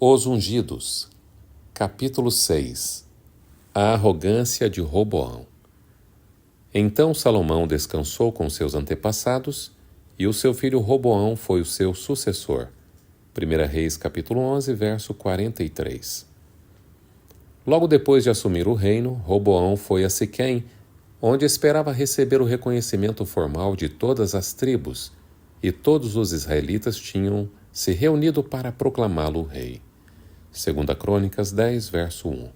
Os Ungidos, capítulo 6. A arrogância de Roboão. Então Salomão descansou com seus antepassados, e o seu filho Roboão foi o seu sucessor. 1 Reis, capítulo 11, verso 43. Logo depois de assumir o reino, Roboão foi a Siquém, onde esperava receber o reconhecimento formal de todas as tribos, e todos os israelitas tinham se reunido para proclamá-lo rei. 2 Crônicas 10, verso 1.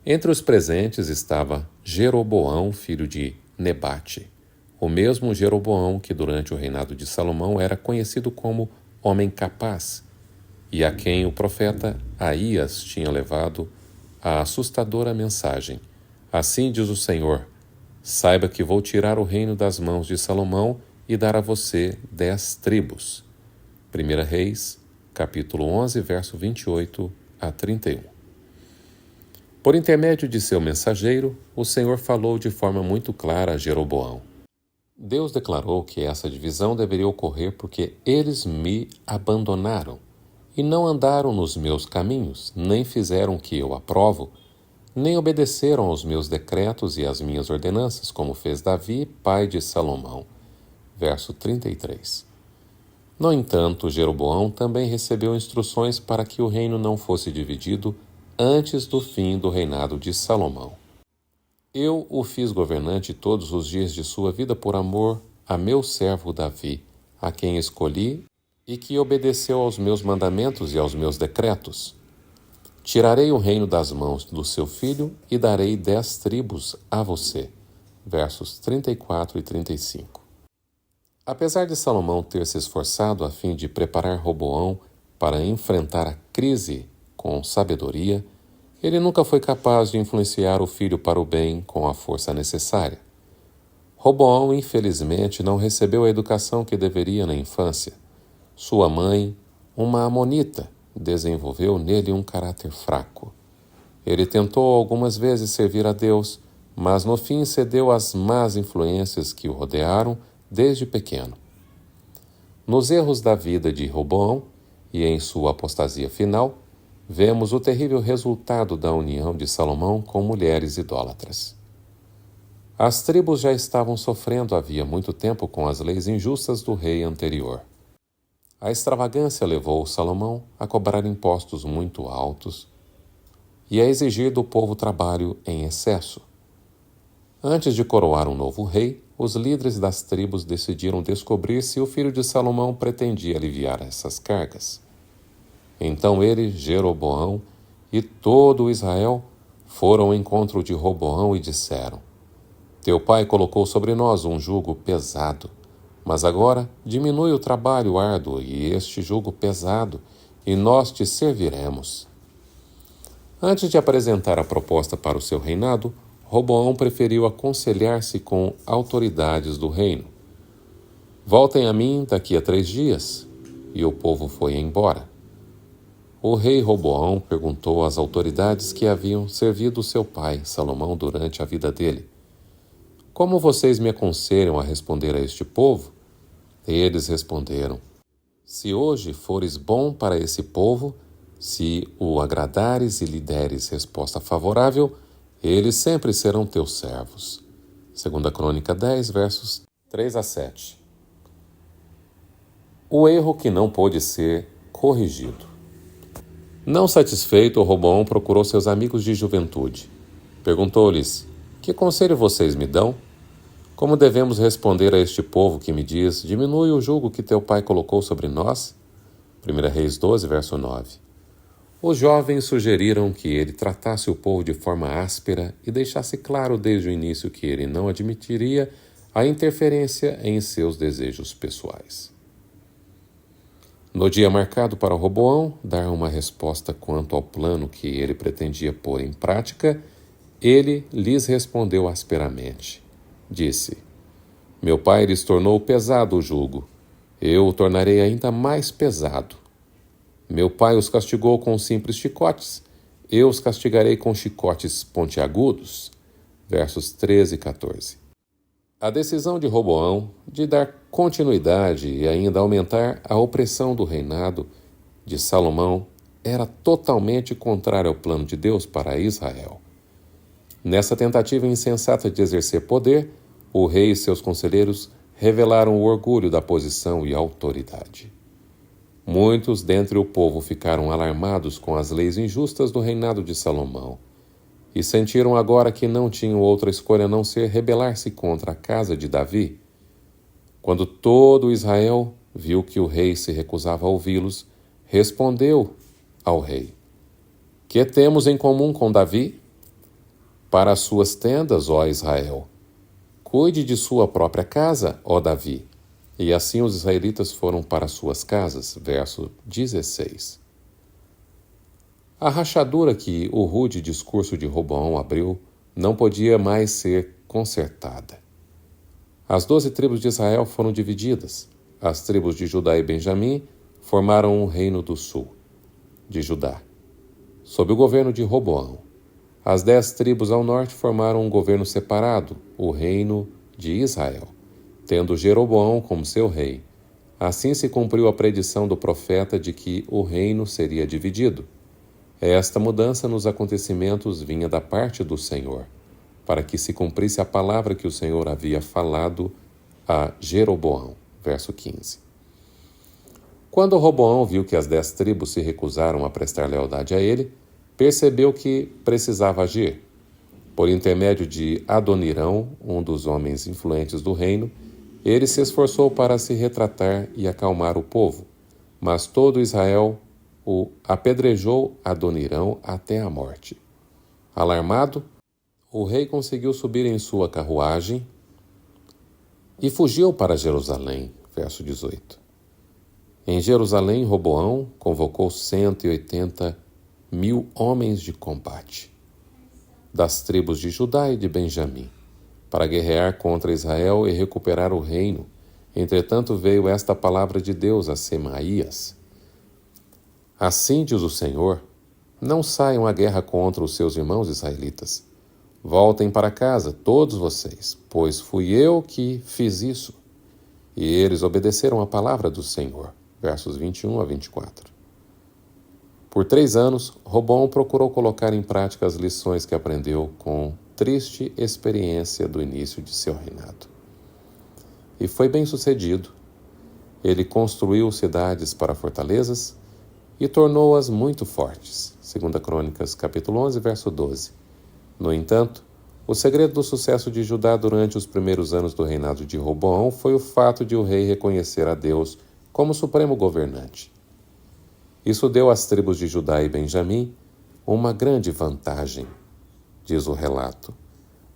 Entre os presentes estava Jeroboão, filho de Nebate, o mesmo Jeroboão que durante o reinado de Salomão era conhecido como homem capaz, e a quem o profeta Aías tinha levado a assustadora mensagem: Assim diz o Senhor, saiba que vou tirar o reino das mãos de Salomão e dar a você 10 tribos. 1 Reis, capítulo 11, verso 28 a 31. Por intermédio de seu mensageiro, o Senhor falou de forma muito clara a Jeroboão. Deus declarou que essa divisão deveria ocorrer porque eles me abandonaram e não andaram nos meus caminhos, nem fizeram o que eu aprovo, nem obedeceram aos meus decretos e às minhas ordenanças, como fez Davi, pai de Salomão. Verso 33. No entanto, Jeroboão também recebeu instruções para que o reino não fosse dividido antes do fim do reinado de Salomão. Eu o fiz governante todos os dias de sua vida por amor a meu servo Davi, a quem escolhi e que obedeceu aos meus mandamentos e aos meus decretos. Tirarei o reino das mãos do seu filho e darei 10 tribos a você. Versos 34 e 35. Apesar de Salomão ter se esforçado a fim de preparar Roboão para enfrentar a crise com sabedoria, ele nunca foi capaz de influenciar o filho para o bem com a força necessária. Roboão, infelizmente, não recebeu a educação que deveria na infância. Sua mãe, uma amonita, desenvolveu nele um caráter fraco. Ele tentou algumas vezes servir a Deus, mas no fim cedeu às más influências que o rodearam desde pequeno. Nos erros da vida de Roboão e em sua apostasia final, vemos o terrível resultado da união de Salomão com mulheres idólatras. As tribos já estavam sofrendo havia muito tempo com as leis injustas do rei anterior. A extravagância levou Salomão a cobrar impostos muito altos e a exigir do povo trabalho em excesso. Antes de coroar um novo rei, os líderes das tribos decidiram descobrir se o filho de Salomão pretendia aliviar essas cargas. Então ele, Jeroboão e todo o Israel foram ao encontro de Roboão e disseram: Teu pai colocou sobre nós um jugo pesado, mas agora diminui o trabalho árduo e este jugo pesado, e nós te serviremos. Antes de apresentar a proposta para o seu reinado, Roboão preferiu aconselhar-se com autoridades do reino. Voltem a mim daqui a 3 dias. E o povo foi embora. O rei Roboão perguntou às autoridades que haviam servido seu pai, Salomão, durante a vida dele: Como vocês me aconselham a responder a este povo? Eles responderam: Se hoje fores bom para esse povo, se o agradares e lhe deres resposta favorável, eles sempre serão teus servos. 2 Crônica 10, versos 3 a 7. O erro que não pôde ser corrigido. Não satisfeito, Roboão procurou seus amigos de juventude. Perguntou-lhes: Que conselho vocês me dão? Como devemos responder a este povo que me diz: Diminui o jugo que teu pai colocou sobre nós? 1 Reis 12, verso 9. Os jovens sugeriram que ele tratasse o povo de forma áspera e deixasse claro desde o início que ele não admitiria a interferência em seus desejos pessoais. No dia marcado para Roboão dar uma resposta quanto ao plano que ele pretendia pôr em prática, ele lhes respondeu asperamente. Disse: Meu pai lhes tornou pesado o jugo. Eu o tornarei ainda mais pesado. Meu pai os castigou com simples chicotes, eu os castigarei com chicotes pontiagudos. Versos 13 e 14. A decisão de Roboão de dar continuidade e ainda aumentar a opressão do reinado de Salomão era totalmente contrária ao plano de Deus para Israel. Nessa tentativa insensata de exercer poder, o rei e seus conselheiros revelaram o orgulho da posição e autoridade. Muitos dentre o povo ficaram alarmados com as leis injustas do reinado de Salomão e sentiram agora que não tinham outra escolha a não ser rebelar-se contra a casa de Davi. Quando todo Israel viu que o rei se recusava a ouvi-los, respondeu ao rei: Que temos em comum com Davi? Para as suas tendas, ó Israel. Cuide de sua própria casa, ó Davi. E assim os israelitas foram para suas casas. Verso 16. A rachadura que o rude discurso de Roboão abriu não podia mais ser consertada. As 12 tribos de Israel foram divididas. As tribos de Judá e Benjamim formaram um reino do sul, de Judá, sob o governo de Roboão. As 10 tribos ao norte formaram um governo separado, o reino de Israel, tendo Jeroboão como seu rei. Assim se cumpriu a predição do profeta de que o reino seria dividido. Esta mudança nos acontecimentos vinha da parte do Senhor, para que se cumprisse a palavra que o Senhor havia falado a Jeroboão. Verso 15. Quando Roboão viu que as 10 tribos se recusaram a prestar lealdade a ele, percebeu que precisava agir. Por intermédio de Adonirão, um dos homens influentes do reino, ele se esforçou para se retratar e acalmar o povo, mas todo Israel o apedrejou Adonirão até a morte. Alarmado, o rei conseguiu subir em sua carruagem e fugiu para Jerusalém. Verso 18. Em Jerusalém, Roboão convocou 180.000 homens de combate, das tribos de Judá e de Benjamim, para guerrear contra Israel e recuperar o reino. Entretanto veio esta palavra de Deus a Semaías: Assim diz o Senhor, não saiam à guerra contra os seus irmãos israelitas. Voltem para casa, todos vocês, pois fui eu que fiz isso. E eles obedeceram a palavra do Senhor. Versos 21 a 24. Por 3 anos, Roboão procurou colocar em prática as lições que aprendeu com triste experiência do início de seu reinado. E foi bem sucedido. Ele construiu cidades para fortalezas e tornou-as muito fortes. 2 Crônicas, capítulo 11, verso 12. No entanto, o segredo do sucesso de Judá durante os primeiros anos do reinado de Roboão foi o fato de o rei reconhecer a Deus como supremo governante. Isso deu às tribos de Judá e Benjamim uma grande vantagem, diz o relato.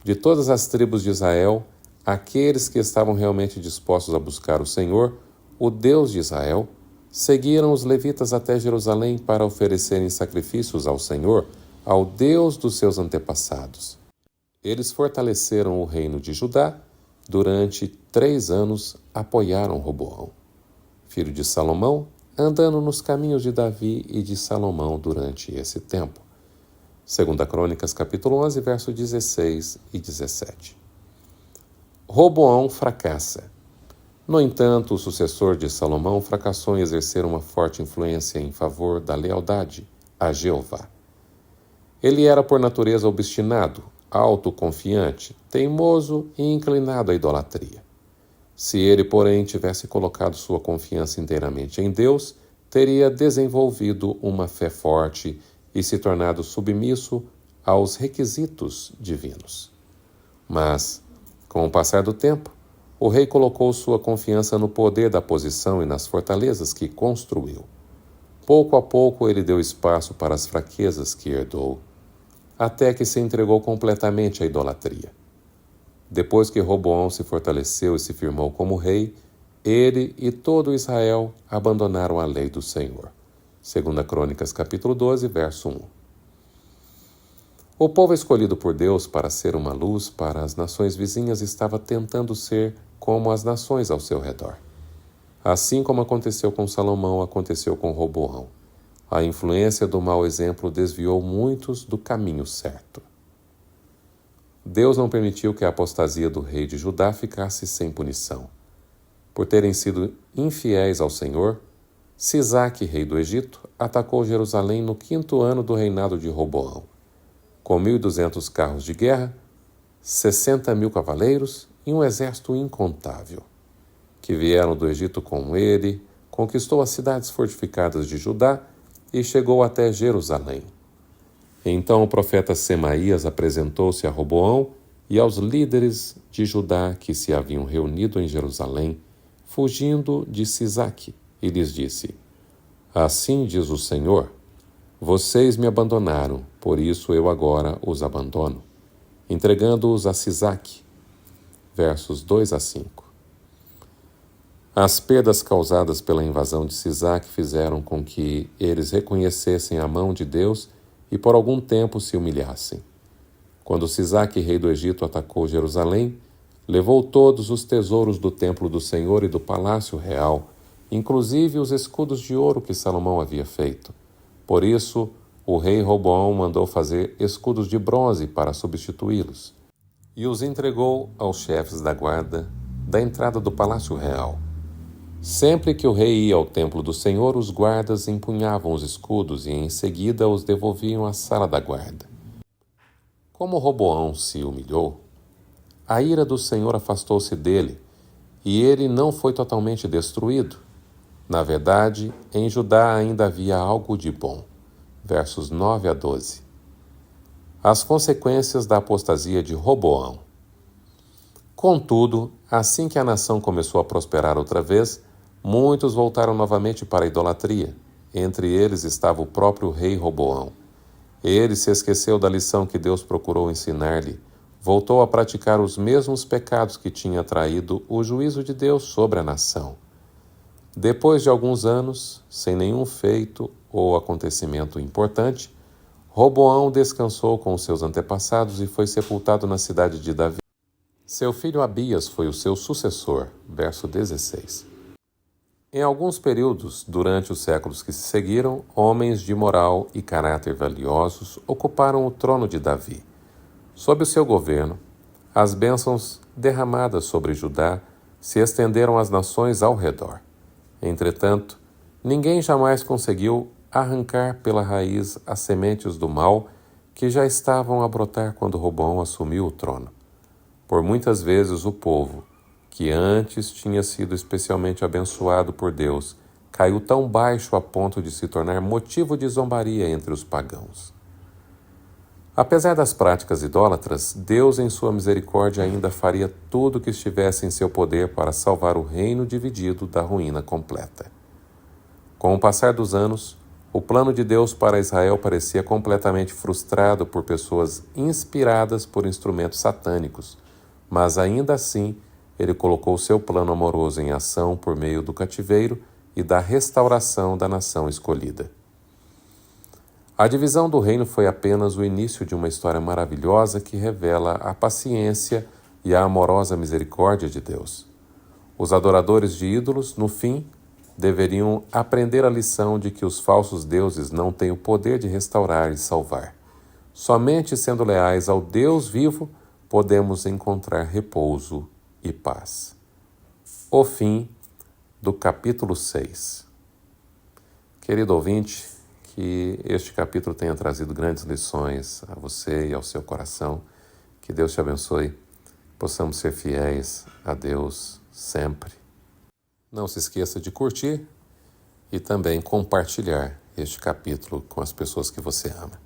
De todas as tribos de Israel, aqueles que estavam realmente dispostos a buscar o Senhor, o Deus de Israel, seguiram os levitas até Jerusalém para oferecerem sacrifícios ao Senhor, ao Deus dos seus antepassados. Eles fortaleceram o reino de Judá. Durante 3 anos apoiaram Roboão, filho de Salomão, andando nos caminhos de Davi e de Salomão durante esse tempo. 2 Crônicas, capítulo 11, versos 16 e 17. Roboão fracassa. No entanto, o sucessor de Salomão fracassou em exercer uma forte influência em favor da lealdade a Jeová. Ele era por natureza obstinado, autoconfiante, teimoso e inclinado à idolatria. Se ele, porém, tivesse colocado sua confiança inteiramente em Deus, teria desenvolvido uma fé forte e se tornado submisso aos requisitos divinos. Mas, com o passar do tempo, o rei colocou sua confiança no poder da posição e nas fortalezas que construiu. Pouco a pouco ele deu espaço para as fraquezas que herdou, até que se entregou completamente à idolatria. Depois que Roboão se fortaleceu e se firmou como rei, ele e todo Israel abandonaram a lei do Senhor. 2 Crônicas, capítulo 12, verso 1. O povo escolhido por Deus para ser uma luz para as nações vizinhas estava tentando ser como as nações ao seu redor. Assim como aconteceu com Salomão, aconteceu com Roboão. A influência do mau exemplo desviou muitos do caminho certo. Deus não permitiu que a apostasia do rei de Judá ficasse sem punição. Por terem sido infiéis ao Senhor, Sisaque, rei do Egito, atacou Jerusalém no 5º ano do reinado de Roboão, com 1.200 carros de guerra, 60.000 cavaleiros e um exército incontável, que vieram do Egito com ele, conquistou as cidades fortificadas de Judá e chegou até Jerusalém. Então o profeta Semaías apresentou-se a Roboão e aos líderes de Judá que se haviam reunido em Jerusalém, fugindo de Sisaque, e lhes disse: Assim diz o Senhor, vocês me abandonaram, por isso eu agora os abandono, entregando-os a Sisaque. Versos 2 a 5. As perdas causadas pela invasão de Sisaque fizeram com que eles reconhecessem a mão de Deus e por algum tempo se humilhassem. Quando Sisaque, rei do Egito, atacou Jerusalém, levou todos os tesouros do templo do Senhor e do palácio real, inclusive os escudos de ouro que Salomão havia feito. Por isso, o rei Roboão mandou fazer escudos de bronze para substituí-los, e os entregou aos chefes da guarda da entrada do palácio real. Sempre que o rei ia ao templo do Senhor, os guardas empunhavam os escudos e em seguida os devolviam à sala da guarda. Como Roboão se humilhou, a ira do Senhor afastou-se dele, e ele não foi totalmente destruído. Na verdade, em Judá ainda havia algo de bom. Versos 9 a 12. As consequências da apostasia de Roboão. Contudo, assim que a nação começou a prosperar outra vez, muitos voltaram novamente para a idolatria. Entre eles estava o próprio rei Roboão. Ele se esqueceu da lição que Deus procurou ensinar-lhe, voltou a praticar os mesmos pecados que tinha traído o juízo de Deus sobre a nação. Depois de alguns anos, sem nenhum feito ou acontecimento importante, Roboão descansou com os seus antepassados e foi sepultado na cidade de Davi. Seu filho Abias foi o seu sucessor. Verso 16. Em alguns períodos, durante os séculos que se seguiram, homens de moral e caráter valiosos ocuparam o trono de Davi. Sob o seu governo, as bênçãos derramadas sobre Judá se estenderam às nações ao redor. Entretanto, ninguém jamais conseguiu arrancar pela raiz as sementes do mal que já estavam a brotar quando Roboão assumiu o trono. Por muitas vezes o povo, que antes tinha sido especialmente abençoado por Deus, caiu tão baixo a ponto de se tornar motivo de zombaria entre os pagãos. Apesar das práticas idólatras, Deus, em sua misericórdia, ainda faria tudo o que estivesse em seu poder para salvar o reino dividido da ruína completa. Com o passar dos anos, o plano de Deus para Israel parecia completamente frustrado por pessoas inspiradas por instrumentos satânicos, mas ainda assim, ele colocou seu plano amoroso em ação por meio do cativeiro e da restauração da nação escolhida. A divisão do reino foi apenas o início de uma história maravilhosa que revela a paciência e a amorosa misericórdia de Deus. Os adoradores de ídolos, no fim, deveriam aprender a lição de que os falsos deuses não têm o poder de restaurar e salvar. Somente sendo leais ao Deus vivo, podemos encontrar repouso e paz. O fim do capítulo 6. Querido ouvinte, que este capítulo tenha trazido grandes lições a você e ao seu coração. Que Deus te abençoe. Possamos ser fiéis a Deus sempre. Não se esqueça de curtir e também compartilhar este capítulo com as pessoas que você ama.